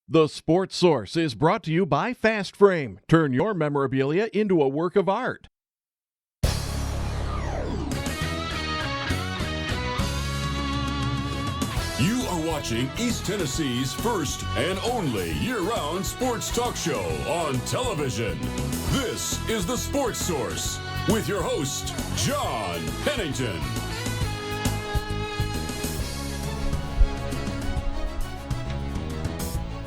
The Sports Source is brought to you by Fast Frame. Turn your memorabilia into a work of art. You are watching East Tennessee's first and only year-round sports talk show on television. This is The Sports Source with your host, John Pennington.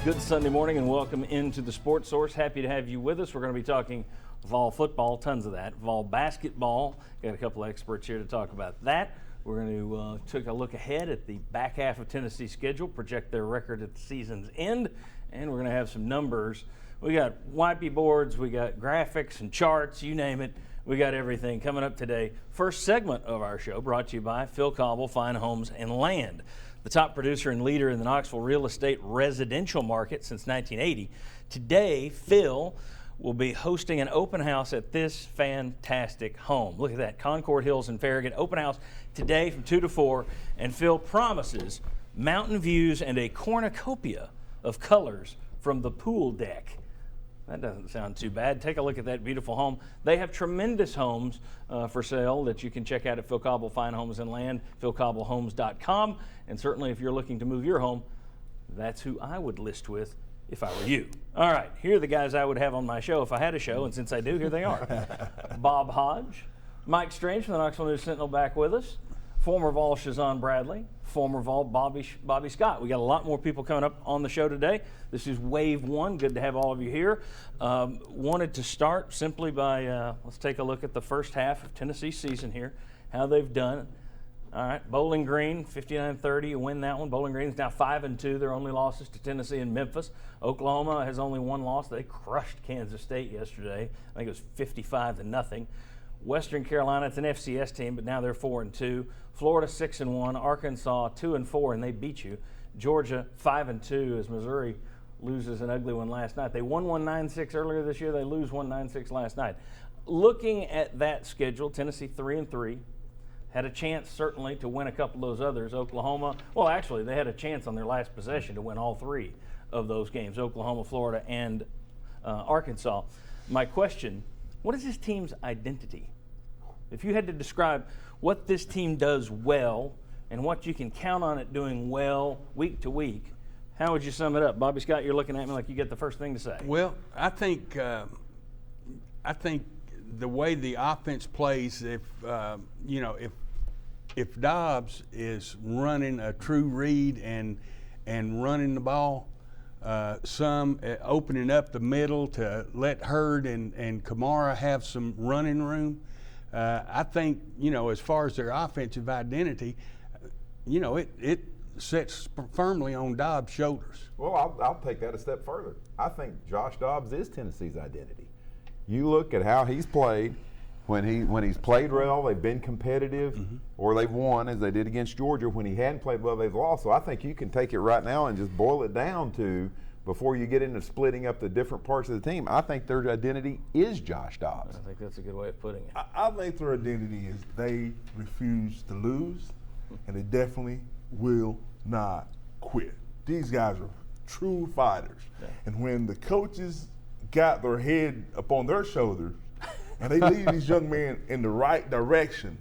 Good Sunday morning and welcome into the Sports Source. Happy to have you with us. We're going to be talking Vol football, tons of that. Vol basketball, got a couple of experts here to talk about that. We're going to take a look ahead at the back half of Tennessee's schedule, project their record at the season's end, and we're going to have some numbers. We got whiteboards, we got graphics and charts, you name it. We got everything coming up today. First segment of our show brought to you by Phil Cauble, Fine Homes and Land. The top producer and leader in the Knoxville real estate residential market since 1980. Today, Phil will be hosting an open house at this fantastic home. Look at that, Concord Hills in Farragut. Open house today from 2 to 4. And Phil promises mountain views and a cornucopia of colors from the pool deck. That doesn't sound too bad. Take a look at that beautiful home. They have tremendous homes for sale that you can check out at Phil Cauble Fine Homes and Land, philcaublehomes.com. And certainly if you're looking to move your home, that's who I would list with if I were you. All right, here are the guys I would have on my show if I had a show, and since I do, here they are. Bob Hodge, Mike Strange from the Knoxville News Sentinel back with us, former Vol Shazon Bradley, former Vol Bobby Scott. We got a lot more people coming up on the show today. This is Wave 1. Good to have all of you here. Wanted to start simply by, let's take a look at the first half of Tennessee's season here, how they've done. All right, Bowling Green, 59-30, you win that one. Bowling Green is now 5-2. Their only losses to Tennessee and Memphis. Oklahoma has only one loss. They crushed Kansas State yesterday. I think it was 55-0. Western Carolina, it's an FCS team, but now they're 4-2. Florida 6-1. Arkansas 2-4, and they beat you. Georgia 5-2 as Missouri loses an ugly one last night. They won 1-9-6 earlier this year. They lose 1-9-6 last night. Looking at that schedule, Tennessee 3-3. Had a chance, certainly, to win a couple of those others. Oklahoma, well, actually, they had a chance on their last possession to win all three of those games, Oklahoma, Florida, and Arkansas. My question, what is this team's identity? If you had to describe what this team does well and what you can count on it doing well week to week, how would you sum it up? Bobby Scott, you're looking at me like you get the first thing to say. Well, I think the way the offense plays, if Dobbs is running a true read and running the ball, opening up the middle to let Hurd and Kamara have some running room, I think, as far as their offensive identity, it sits firmly on Dobbs' shoulders. Well, I'll take that a step further. I think Josh Dobbs is Tennessee's identity. You look at how he's played. When he's played well, they've been competitive, or they've won, as they did against Georgia. When he hadn't played well, they've lost. So I think you can take it right now and just boil it down to, before you get into splitting up the different parts of the team, I think their identity is Josh Dobbs. I think that's a good way of putting it. I think their identity is they refuse to lose, and they definitely will not quit. These guys are true fighters. Yeah. And when the coaches got their head up on their shoulders, and they lead these young men in the right direction,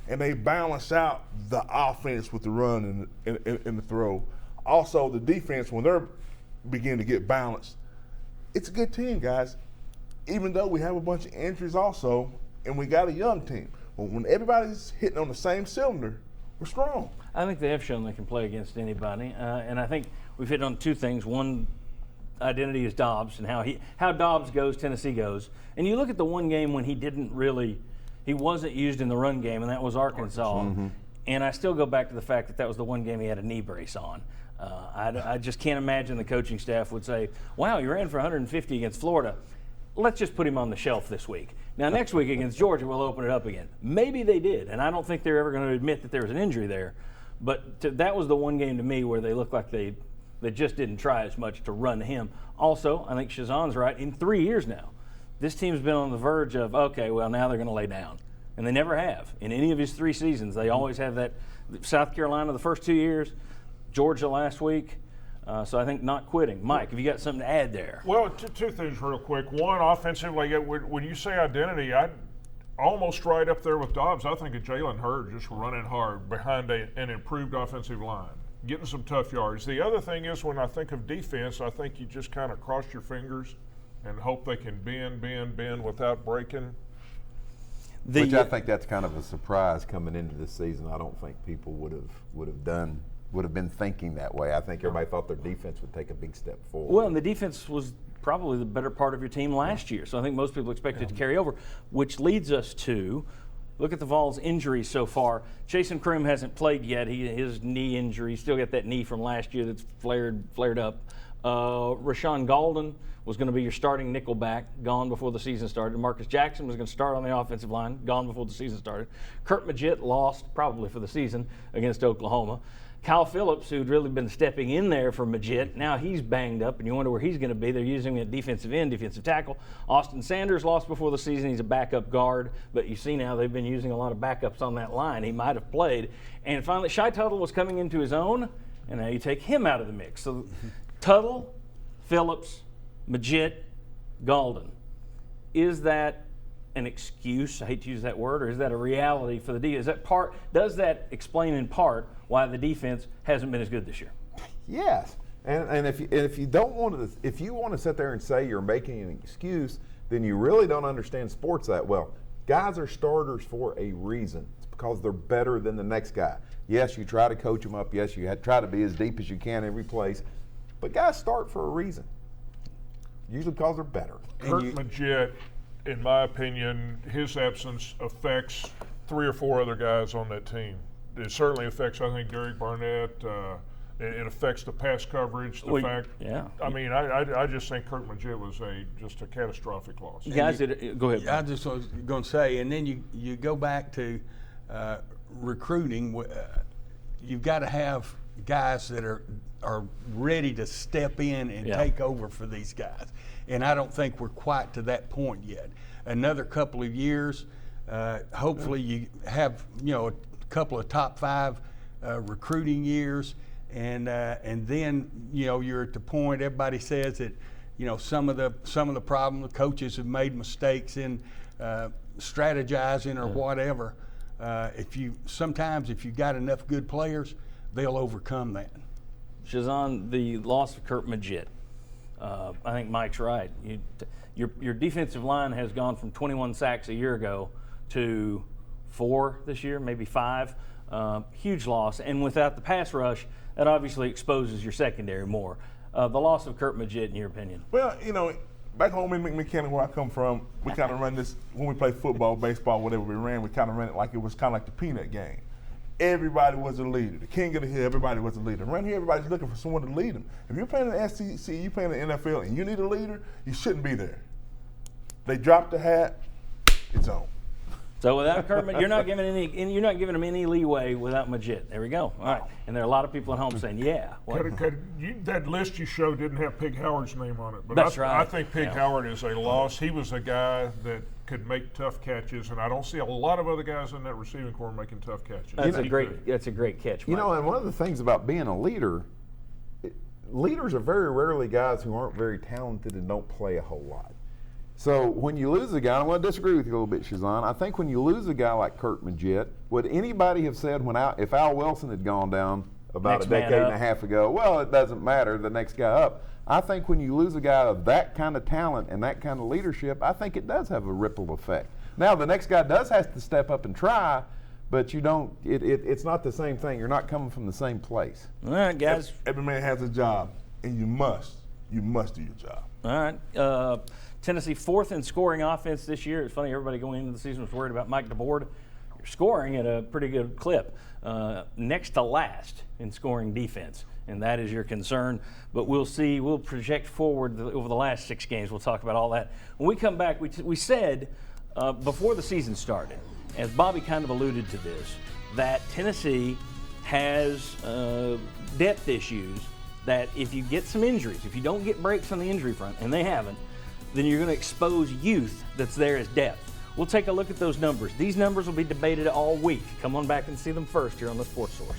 and they balance out the offense with the run and the throw. Also, the defense, when they're beginning to get balanced, it's a good team, guys. Even though we have a bunch of injuries also, and we got a young team. But when everybody's hitting on the same cylinder, we're strong. I think they have shown they can play against anybody, and I think we've hit on two things. One, identity is Dobbs, and how Dobbs goes, Tennessee goes. And you look at the one game when he wasn't used in the run game, and that was Arkansas. And I still go back to the fact that was the one game he had a knee brace on. I just can't imagine the coaching staff would say, wow, you ran for 150 against Florida. Let's just put him on the shelf this week. Now, next week against Georgia, we'll open it up again. Maybe they did, and I don't think they're ever going to admit that there was an injury there. But that was the one game to me where they looked like they just didn't try as much to run him. Also, I think Shazon's right. In 3 years now, this team's been on the verge of, okay, well, now they're going to lay down. And they never have. In any of his 3 seasons, they always have that. South Carolina the first 2 years, Georgia last week, So I think not quitting. Mike, have you got something to add there? Well, two things real quick. One, offensively, when you say identity, I almost right up there with Dobbs. I think of Jalen Hurd just running hard behind an improved offensive line, getting some tough yards. The other thing is when I think of defense, I think you just kind of cross your fingers and hope they can bend without breaking. Which I think that's kind of a surprise coming into this season. I don't think people would have been thinking that way. I think everybody thought their defense would take a big step forward. Well, and the defense was probably the better part of your team last year, so I think most people expected it to carry over, which leads us to look at the Vols' injuries so far. Chasen Croom hasn't played yet. His knee injury, still got that knee from last year that's flared up. Rashawn Golden was going to be your starting nickelback, gone before the season started. Marcus Jackson was going to start on the offensive line, gone before the season started. Kurt Magid lost probably for the season against Oklahoma. Kyle Phillips, who'd really been stepping in there for Magid, now he's banged up, and you wonder where he's going to be. They're using him at defensive end, defensive tackle. Austin Sanders lost before the season. He's a backup guard, but you see now they've been using a lot of backups on that line. He might have played. And finally, Shy Tuttle was coming into his own, and now you take him out of the mix. So Tuttle, Phillips, Magid, Golden. Is that an excuse? I hate to use that word, or is that a reality for the defense? Does that explain in part why the defense hasn't been as good this year? Yes, and if you don't want to, if you want to sit there and say you're making an excuse, then you really don't understand sports that well. Guys are starters for a reason. It's because they're better than the next guy. Yes, you try to coach them up. Yes, you try to be as deep as you can every place, but guys start for a reason. Usually because they're better. Kurt Magid, in my opinion, his absence affects 3 or 4 other guys on that team. It certainly affects, I think, Derek Barnett. It affects the pass coverage. I mean, I just think Kurt Magid was just a catastrophic loss. Guys, go ahead. I just was going to say, and then you go back to recruiting. You've got to have guys that are ready to step in and take over for these guys. And I don't think we're quite to that point yet. Another couple of years, hopefully you have a couple of top 5 recruiting years, and then you're at the point everybody says that some of the problem, the coaches have made mistakes in strategizing or whatever. If you've got enough good players, they'll overcome that. Shazan, the loss of Kurt Magid. I think Mike's right. Your defensive line has gone from 21 sacks a year ago to 4 this year, maybe 5. Huge loss. And without the pass rush, that obviously exposes your secondary more. The loss of Kurt Magid, in your opinion? Well, back home in McKinney, where I come from, we kind of run this, when we play football, baseball, whatever we ran, we kind of ran it like it was kind of like the peanut game. Everybody was a leader. The king of the hill, everybody was a leader. Around here, everybody's looking for someone to lead them. If you're playing in the SEC, you're playing in the NFL, and you need a leader, you shouldn't be there. They drop the hat, it's on. So without Kurt, you're not giving him any leeway without Magid. There we go. All right. And there are a lot of people at home saying, "Yeah." That list you showed didn't have Pig Howard's name on it, but That's right. I think Pig Howard is a loss. He was a guy that could make tough catches, and I don't see a lot of other guys in that receiving corps making tough catches. That's a great catch, Mike. And one of the things about being a leader, leaders are very rarely guys who aren't very talented and don't play a whole lot. So when you lose a guy, I'm going to disagree with you a little bit, Shazan. I think when you lose a guy like Kurt Magid, would anybody have said if Al Wilson had gone down about a decade and a half ago, well, it doesn't matter, the next guy up. I think when you lose a guy of that kind of talent and that kind of leadership, I think it does have a ripple effect. Now, the next guy does have to step up and try, but you don't. It's not the same thing. You're not coming from the same place. All right, guys. Every man has a job, and you must do your job. All right. Tennessee 4th in scoring offense this year. It's funny, everybody going into the season was worried about Mike DeBoard. You're scoring at a pretty good clip. Next to last in scoring defense, and that is your concern. But we'll see. We'll project forward over the last 6 games. We'll talk about all that. When we come back, we said before the season started, as Bobby kind of alluded to this, that Tennessee has depth issues that if you get some injuries, if you don't get breaks on the injury front, and they haven't, then you're going to expose youth that's there as depth. We'll take a look at those numbers. These numbers will be debated all week. Come on back and see them first here on the Sports Source.